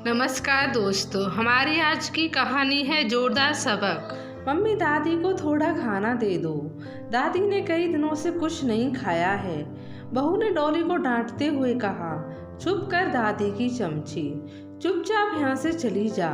नमस्कार दोस्तों, हमारी आज की कहानी है जोरदार सबक। मम्मी, दादी को थोड़ा खाना दे दो। दादी ने कई दिनों से कुछ नहीं खाया है। बहू ने डॉली को डांटते हुए कहा, चुप कर दादी की चमची, चुपचाप यहाँ से चली जा।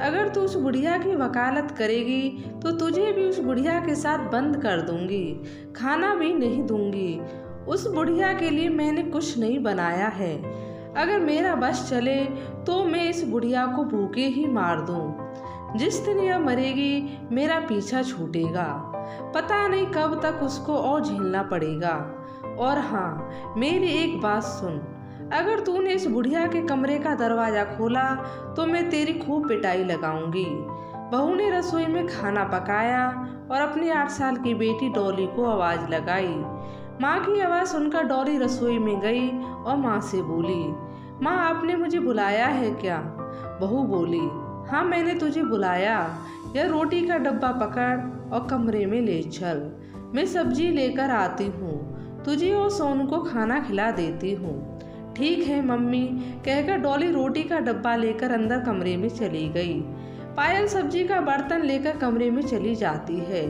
अगर तू उस बुढ़िया की वकालत करेगी तो तुझे भी उस बुढ़िया के साथ बंद कर दूंगी, खाना भी नहीं दूंगी। उस बुढ़िया के लिए मैंने कुछ नहीं बनाया है। अगर मेरा बस चले तो मैं इस बुढ़िया को भूखे ही मार दूं। जिस दिन यह मरेगी मेरा पीछा छूटेगा। पता नहीं कब तक उसको और झेलना पड़ेगा। और हाँ, मेरी एक बात सुन, अगर तूने इस बुढ़िया के कमरे का दरवाज़ा खोला तो मैं तेरी खूब पिटाई लगाऊंगी। बहू ने रसोई में खाना पकाया और अपनी 8 साल की बेटी डॉली को आवाज़ लगाई। माँ की आवाज़ सुनकर डॉली रसोई में गई और माँ से बोली, माँ, आपने मुझे बुलाया है क्या? बहू बोली, हाँ, मैंने तुझे बुलाया। यह रोटी का डब्बा पकड़ और कमरे में ले चल। मैं सब्जी लेकर आती हूँ, तुझे और सोनू को खाना खिला देती हूँ। ठीक है मम्मी, कहकर डॉली रोटी का डब्बा लेकर अंदर कमरे में चली गई। पायल सब्जी का बर्तन लेकर कमरे में चली जाती है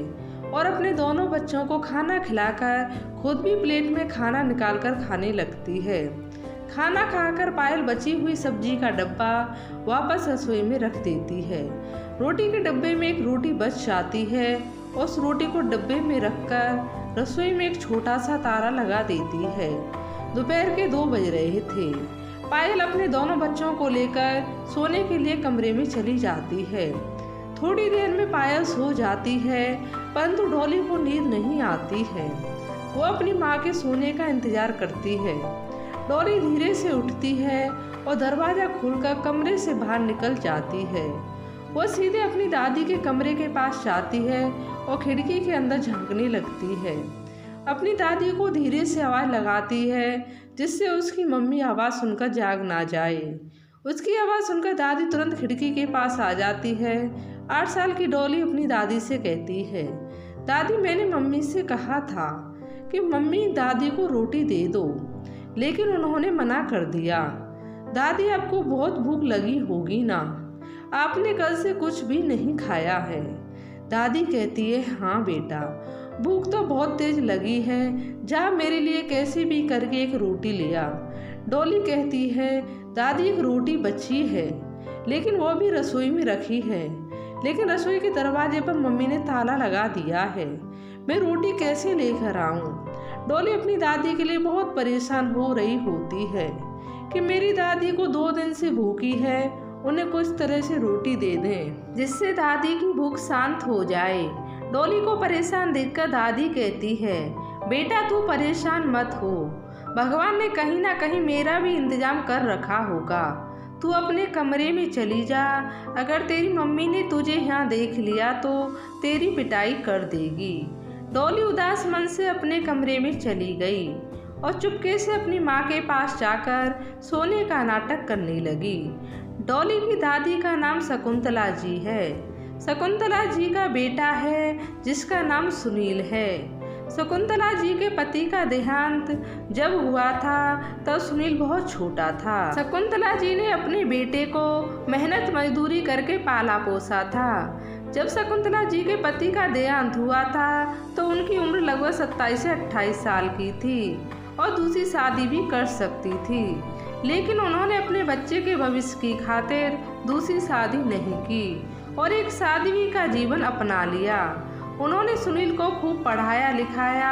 और अपने दोनों बच्चों को खाना खिलाकर खुद भी प्लेट में खाना निकालकर खाने लगती है। खाना खाकर पायल बची हुई सब्जी का डब्बा वापस रसोई में रख देती है। रोटी के डब्बे में एक रोटी बच जाती है और उस रोटी को डब्बे में रखकर रसोई में एक छोटा सा तारा लगा देती है। दोपहर के 2 बज रहे थे। पायल अपने दोनों बच्चों को लेकर सोने के लिए कमरे में चली जाती है। थोड़ी देर में पायल सो जाती है, परंतु डॉली को नींद नहीं आती है। वो अपनी माँ के सोने का इंतजार करती है। डॉली धीरे से उठती है और दरवाज़ा खोलकर कमरे से बाहर निकल जाती है। वो सीधे अपनी दादी के कमरे के पास जाती है और खिड़की के अंदर झांकने लगती है। अपनी दादी को धीरे से आवाज़ लगाती है जिससे उसकी मम्मी आवाज़ सुनकर जाग ना जाए। उसकी आवाज़ सुनकर दादी तुरंत खिड़की के पास आ जाती है। 8 साल की डॉली अपनी दादी से कहती है, दादी, मैंने मम्मी से कहा था कि मम्मी दादी को रोटी दे दो, लेकिन उन्होंने मना कर दिया। दादी, आपको बहुत भूख लगी होगी ना? आपने कल से कुछ भी नहीं खाया है। दादी कहती है, हाँ बेटा, भूख तो बहुत तेज लगी है, जा मेरे लिए कैसे भी करके एक रोटी ले आ। डॉली कहती है, दादी, एक रोटी बची है, लेकिन वो भी रसोई में रखी है, लेकिन रसोई के दरवाजे पर मम्मी ने ताला लगा दिया है। मैं रोटी कैसे लेकर आऊँ? डॉली अपनी दादी के लिए बहुत परेशान हो रही होती है कि मेरी दादी को 2 दिन से भूखी है, उन्हें कुछ तरह से रोटी दे दें जिससे दादी की भूख शांत हो जाए। डॉली को परेशान देखकर दादी कहती है, बेटा, तू परेशान मत हो, भगवान ने कहीं ना कहीं मेरा भी इंतजाम कर रखा होगा। तू अपने कमरे में चली जा। अगर तेरी मम्मी ने तुझे यहाँ देख लिया तो तेरी पिटाई कर देगी। डॉली उदास मन से अपने कमरे में चली गई और चुपके से अपनी माँ के पास जाकर सोने का नाटक करने लगी। डॉली की दादी का नाम शकुंतला जी है। शकुंतला जी का बेटा है जिसका नाम सुनील है। शकुंतला जी के पति का देहांत जब हुआ था तब सुनील बहुत छोटा था। शकुंतला जी ने अपने बेटे को मेहनत मजदूरी करके पाला पोसा था। जब शकुंतला जी के पति का देहांत हुआ था तो उनकी उम्र लगभग 27 से 28 साल की थी और दूसरी शादी भी कर सकती थी, लेकिन उन्होंने अपने बच्चे के भविष्य की खातिर दूसरी शादी नहीं की और एक सादगी का जीवन अपना लिया। उन्होंने सुनील को खूब पढ़ाया लिखाया।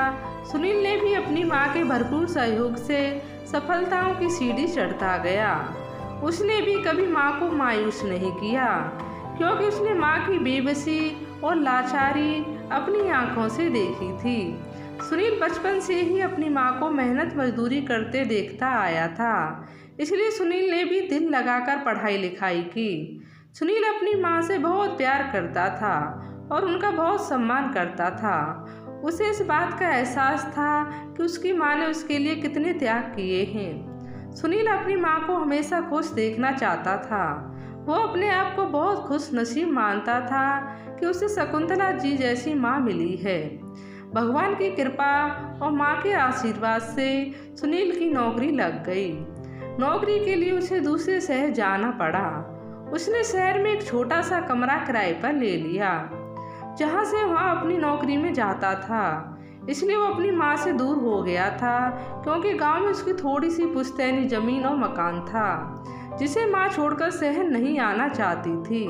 सुनील ने भी अपनी माँ के भरपूर सहयोग से सफलताओं की सीढ़ी चढ़ता गया। उसने भी कभी माँ को मायूस नहीं किया, क्योंकि उसने माँ की बेबसी और लाचारी अपनी आंखों से देखी थी। सुनील बचपन से ही अपनी माँ को मेहनत मजदूरी करते देखता आया था, इसलिए सुनील ने भी दिल लगाकर पढ़ाई लिखाई की। सुनील अपनी माँ से बहुत प्यार करता था और उनका बहुत सम्मान करता था। उसे इस बात का एहसास था कि उसकी माँ ने उसके लिए कितने त्याग किए हैं। सुनील अपनी माँ को हमेशा खुश देखना चाहता था। वो अपने आप को बहुत खुश नसीब मानता था कि उसे शकुंतला जी जैसी माँ मिली है। भगवान की कृपा और माँ के आशीर्वाद से सुनील की नौकरी लग गई। नौकरी के लिए उसे दूसरे शहर जाना पड़ा। उसने शहर में एक छोटा सा कमरा किराए पर ले लिया, जहाँ से वहाँ अपनी नौकरी में जाता था। इसलिए वो अपनी माँ से दूर हो गया था, क्योंकि गांव में उसकी थोड़ी सी पुश्तैनी जमीन और मकान था, जिसे माँ छोड़कर शहर नहीं आना चाहती थी।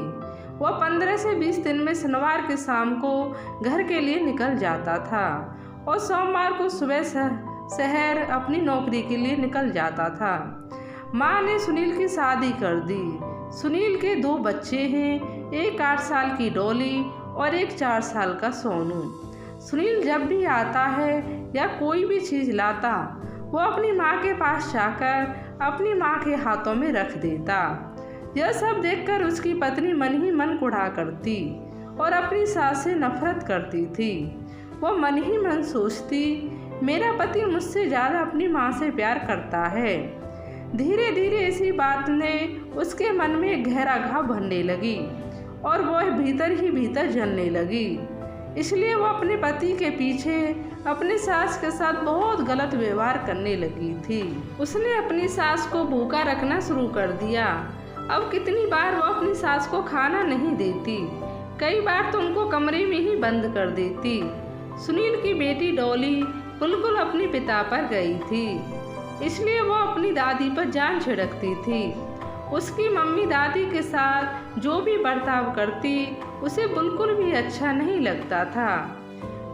वह 15 से 20 दिन में शनिवार के शाम को घर के लिए निकल जाता था और सोमवार को सुबह शहर अपनी नौकरी के लिए निकल जाता था। माँ ने सुनील की शादी कर दी। सुनील के 2 बच्चे हैं, एक 8 साल की डॉली और एक 4 साल का सोनू। सुनील जब भी आता है या कोई भी चीज़ लाता, वो अपनी माँ के पास जाकर अपनी माँ के हाथों में रख देता। यह सब देखकर उसकी पत्नी मन ही मन कुढ़ा करती और अपनी सास से नफरत करती थी। वो मन ही मन सोचती, मेरा पति मुझसे ज़्यादा अपनी माँ से प्यार करता है। धीरे धीरे इसी बात ने उसके मन में एक गहरा घाव भरने लगी और वह भीतर ही भीतर जलने लगी। इसलिए वो अपने पति के पीछे अपनी सास के साथ बहुत गलत व्यवहार करने लगी थी। उसने अपनी सास को भूखा रखना शुरू कर दिया। अब कितनी बार वो अपनी सास को खाना नहीं देती, कई बार तो उनको कमरे में ही बंद कर देती। सुनील की बेटी डॉली बिल्कुल अपने पिता पर गई थी, इसलिए वो अपनी दादी पर जान छिड़कती थी। उसकी मम्मी दादी के साथ जो भी बर्ताव करती उसे बिल्कुल भी अच्छा नहीं लगता था।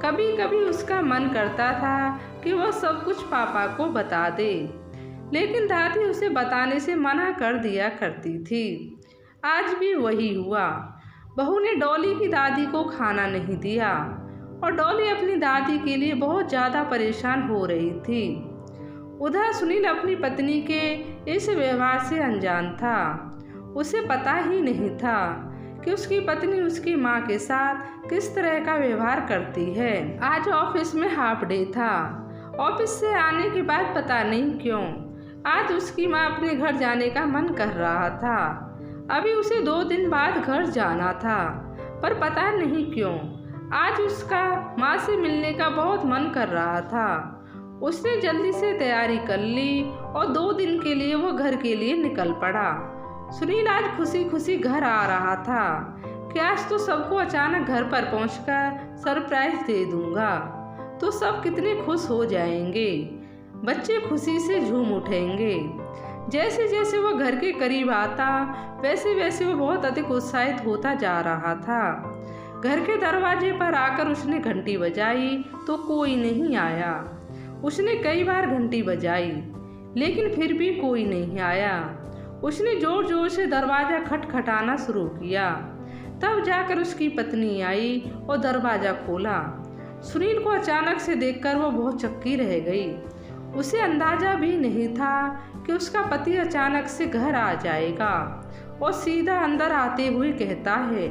कभी कभी उसका मन करता था कि वह सब कुछ पापा को बता दे, लेकिन दादी उसे बताने से मना कर दिया करती थी। आज भी वही हुआ। बहू ने डॉली की दादी को खाना नहीं दिया और डॉली अपनी दादी के लिए बहुत ज़्यादा परेशान हो रही थी। उधर सुनील अपनी पत्नी के इस व्यवहार से अनजान था। उसे पता ही नहीं था कि उसकी पत्नी उसकी माँ के साथ किस तरह का व्यवहार करती है। आज ऑफिस में हाफ डे था। ऑफिस से आने के बाद पता नहीं क्यों आज उसकी माँ अपने घर जाने का मन कर रहा था। अभी उसे 2 दिन बाद घर जाना था, पर पता नहीं क्यों आज उसका माँ से मिलने का बहुत मन कर रहा था। उसने जल्दी से तैयारी कर ली और 2 दिन के लिए वो घर के लिए निकल पड़ा। सुनील आज खुशी खुशी घर आ रहा था कि आज तो सबको अचानक घर पर पहुंचकर सरप्राइज दे दूंगा, तो सब कितने खुश हो जाएंगे। बच्चे खुशी से झूम उठेंगे। जैसे जैसे वो घर के करीब आता वैसे वैसे वो बहुत अधिक उत्साहित होता जा रहा था। घर के दरवाजे पर आकर उसने घंटी बजाई तो कोई नहीं आया। उसने कई बार घंटी बजाई, लेकिन फिर भी कोई नहीं आया। उसने जोर जोर से दरवाज़ा खटखटाना शुरू किया। तब जाकर उसकी पत्नी आई और दरवाज़ा खोला। सुनील को अचानक से देखकर वो बहुत चक्की रह गई। उसे अंदाज़ा भी नहीं था कि उसका पति अचानक से घर आ जाएगा और सीधा अंदर आते हुए कहता है,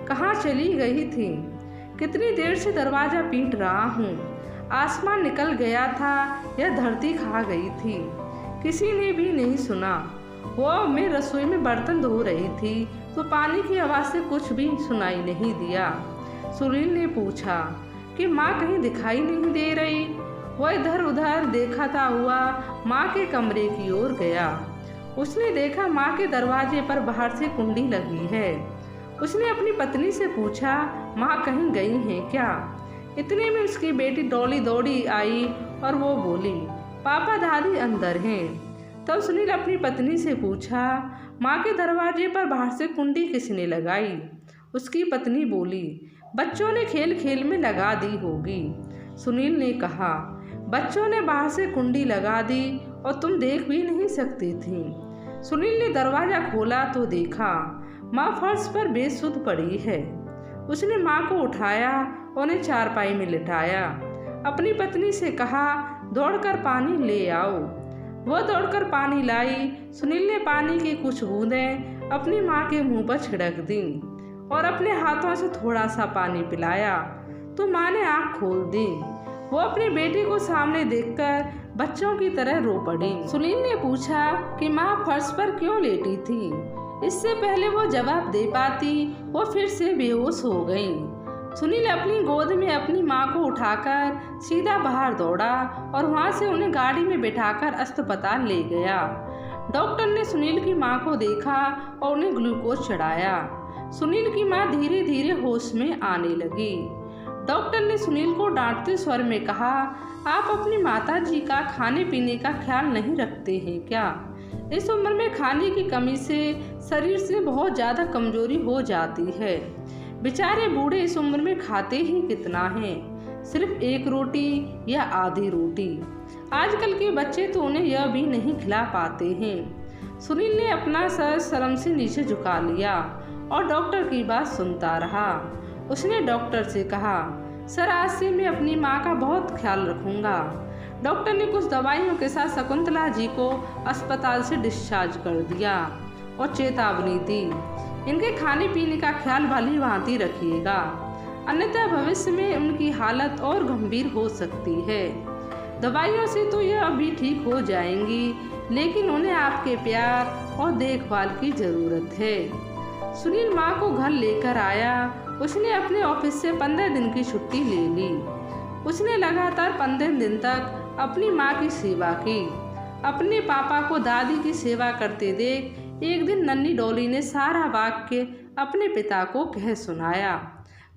कहाँ चली गई थी? कितनी देर से दरवाज़ा पीट रहा हूँ। आसमान निकल गया था या धरती खा गई थी, किसी ने भी नहीं सुना। वो मैं रसोई में बर्तन धो रही थी तो पानी की आवाज़ से कुछ भी सुनाई नहीं दिया। सुनील ने पूछा कि माँ कहीं दिखाई नहीं दे रही। वह इधर उधर देखता हुआ माँ के कमरे की ओर गया। उसने देखा माँ के दरवाजे पर बाहर से कुंडी लगी है। उसने अपनी पत्नी से पूछा, माँ कहीं गई हैं क्या? इतने में उसकी बेटी डॉली दौड़ी आई और वो बोली, पापा दादी अंदर हैं। तब सुनील अपनी पत्नी से पूछा, माँ के दरवाजे पर बाहर से कुंडी किसने लगाई? उसकी पत्नी बोली, बच्चों ने खेल खेल में लगा दी होगी। सुनील ने कहा, बच्चों ने बाहर से कुंडी लगा दी और तुम देख भी नहीं सकती थी। सुनील ने दरवाज़ा खोला तो देखा माँ फर्श पर बेसुध पड़ी है। उसने माँ को उठाया और उन्हें चारपाई में लिटाया। अपनी पत्नी से कहा, दौड़कर पानी ले आओ। वह दौड़कर पानी लाई। सुनील ने पानी की कुछ बूंदें अपनी माँ के मुंह पर छिड़क दी और अपने हाथों से थोड़ा सा पानी पिलाया तो माँ ने आँख खोल दी। वो अपनी बेटी को सामने देखकर बच्चों की तरह रो पड़ी। सुनील ने पूछा कि माँ फर्श पर क्यों लेटी थी। इससे पहले वो जवाब दे पाती वो फिर से बेहोश हो गई। सुनील अपनी गोद में अपनी माँ को उठाकर सीधा बाहर दौड़ा और वहाँ से उन्हें गाड़ी में बिठाकर अस्पताल ले गया। डॉक्टर ने सुनील की माँ को देखा और उन्हें ग्लूकोज चढ़ाया। सुनील की माँ धीरे धीरे होश में आने लगी। डॉक्टर ने सुनील को डांटते स्वर में कहा, आप अपनी माता जी का खाने पीने का ख्याल नहीं रखते हैं क्या? इस उम्र में खाने की कमी से शरीर से बहुत ज़्यादा कमजोरी हो जाती है। बेचारे बूढ़े इस उम्र में खाते ही कितना हैं, सिर्फ एक रोटी या आधी रोटी। आजकल के बच्चे तो उन्हें यह भी नहीं खिला पाते हैं। सुनील ने अपना सर शर्म से नीचे झुका लिया और डॉक्टर की बात सुनता रहा। उसने डॉक्टर से कहा, सर आज से मैं अपनी माँ का बहुत ख्याल रखूँगा। डॉक्टर ने कुछ दवाइयों के साथ शकुंतला जी को अस्पताल से डिस्चार्ज कर दिया और चेतावनी दी, इनके खाने पीने का ख्याल भली भांति रखिएगा, अन्यथा भविष्य में उनकी हालत और गंभीर हो सकती है। दवाइयों से तो यह अभी ठीक हो जाएंगी, लेकिन उन्हें आपके प्यार और देखभाल की ज़रूरत है। सुनील माँ को घर लेकर आया। उसने अपने ऑफिस से 15 दिन की छुट्टी ले ली। उसने लगातार 15 दिन तक अपनी माँ की सेवा की। अपने पापा को दादी की सेवा करते देख एक दिन नन्ही डॉली ने सारा वाक्य अपने पिता को कह सुनाया।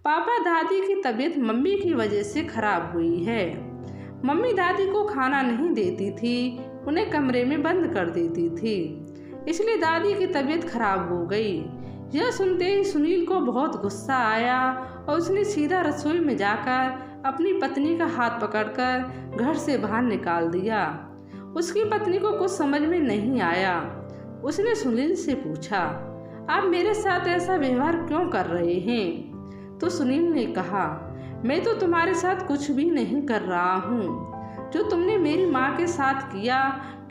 पापा, दादी की तबीयत मम्मी की वजह से खराब हुई है। मम्मी दादी को खाना नहीं देती थी, उन्हें कमरे में बंद कर देती थी, इसलिए दादी की तबीयत खराब हो गई। यह सुनते ही सुनील को बहुत गुस्सा आया और उसने सीधा रसोई में जाकर अपनी पत्नी का हाथ पकड़कर घर से बाहर निकाल दिया। उसकी पत्नी को कुछ समझ में नहीं आया। उसने सुनील से पूछा, आप मेरे साथ ऐसा व्यवहार क्यों कर रहे हैं? तो सुनील ने कहा, मैं तो तुम्हारे साथ कुछ भी नहीं कर रहा हूँ। जो तुमने मेरी माँ के साथ किया,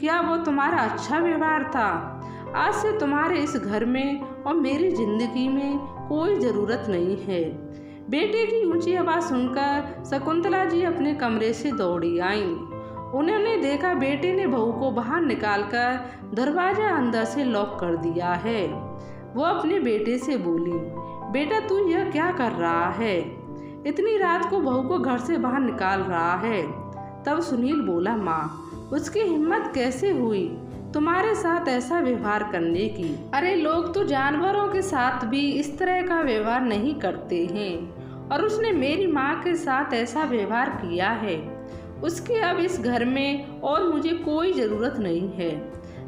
क्या वो तुम्हारा अच्छा व्यवहार था? आज से तुम्हारे इस घर में और मेरी जिंदगी में कोई ज़रूरत नहीं है। बेटे की ऊंची आवाज़ सुनकर शकुंतला जी अपने कमरे से दौड़ी आईं। उन्होंने देखा बेटे ने बहू को बाहर निकालकर दरवाज़ा अंदर से लॉक कर दिया है। वो अपने बेटे से बोली, बेटा तू यह क्या कर रहा है? इतनी रात को बहू को घर से बाहर निकाल रहा है। तब सुनील बोला, माँ, उसकी हिम्मत कैसे हुई तुम्हारे साथ ऐसा व्यवहार करने की? अरे लोग तो जानवरों के साथ भी इस तरह का व्यवहार नहीं करते हैं, और उसने मेरी माँ के साथ ऐसा व्यवहार किया है। उसकी अब इस घर में और मुझे कोई ज़रूरत नहीं है।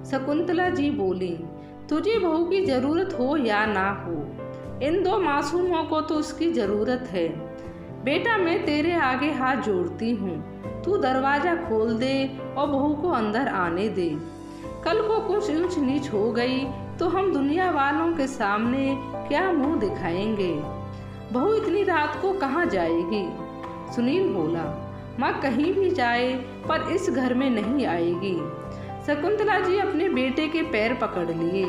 शकुंतला जी बोली, तुझे बहू की ज़रूरत हो या ना हो, इन दो मासूमों को तो उसकी ज़रूरत है। बेटा मैं तेरे आगे हाथ जोड़ती हूँ, तू दरवाज़ा खोल दे और बहू को अंदर आने दे। कल को कुछ ऊंच नीच हो गई तो हम दुनिया वालों के सामने क्या मुंह दिखाएंगे? बहू इतनी रात को कहाँ जाएगी? सुनील बोला, माँ कहीं भी जाए पर इस घर में नहीं आएगी। शकुंतला जी अपने बेटे के पैर पकड़ लिए।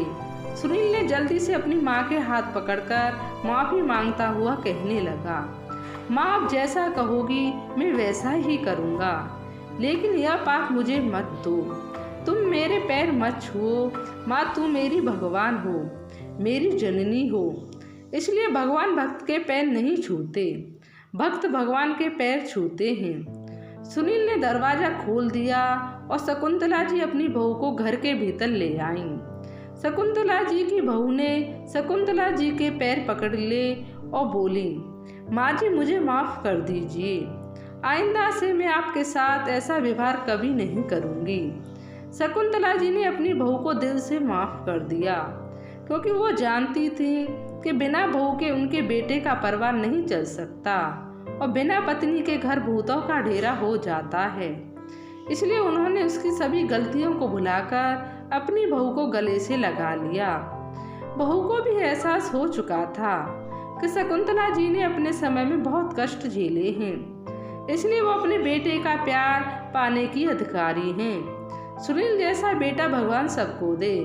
सुनील ने जल्दी से अपनी माँ के हाथ पकड़कर माफ़ी मांगता हुआ कहने लगा, माँ आप जैसा कहोगी मैं वैसा ही करूँगा, लेकिन यह पाप मुझे मत दो। तुम मेरे पैर मत छुओ। माँ तू मेरी भगवान हो, मेरी जननी हो, इसलिए भगवान भक्त के पैर नहीं छूते, भक्त भगवान के पैर छूते हैं। सुनील ने दरवाज़ा खोल दिया और शकुंतला जी अपनी बहू को घर के भीतर ले आईं। शकुंतला जी की बहू ने शकुंतला जी के पैर पकड़ लिए और बोली, माँ जी मुझे माफ़ कर दीजिए, आइंदा से मैं आपके साथ ऐसा व्यवहार कभी नहीं करूँगी। शकुंतला जी ने अपनी बहू को दिल से माफ़ कर दिया, क्योंकि वो जानती थी कि बिना बहू के उनके बेटे का परिवार नहीं चल सकता और बिना पत्नी के घर भूतों का डेरा हो जाता है। इसलिए उन्होंने उसकी सभी गलतियों को भुलाकर अपनी बहू को गले से लगा लिया। बहू को भी एहसास हो चुका था कि शकुंतला जी ने अपने समय में बहुत कष्ट झेले हैं, इसलिए वो अपने बेटे का प्यार पाने की अधिकारी हैं। सुनील जैसा बेटा भगवान सबको दे।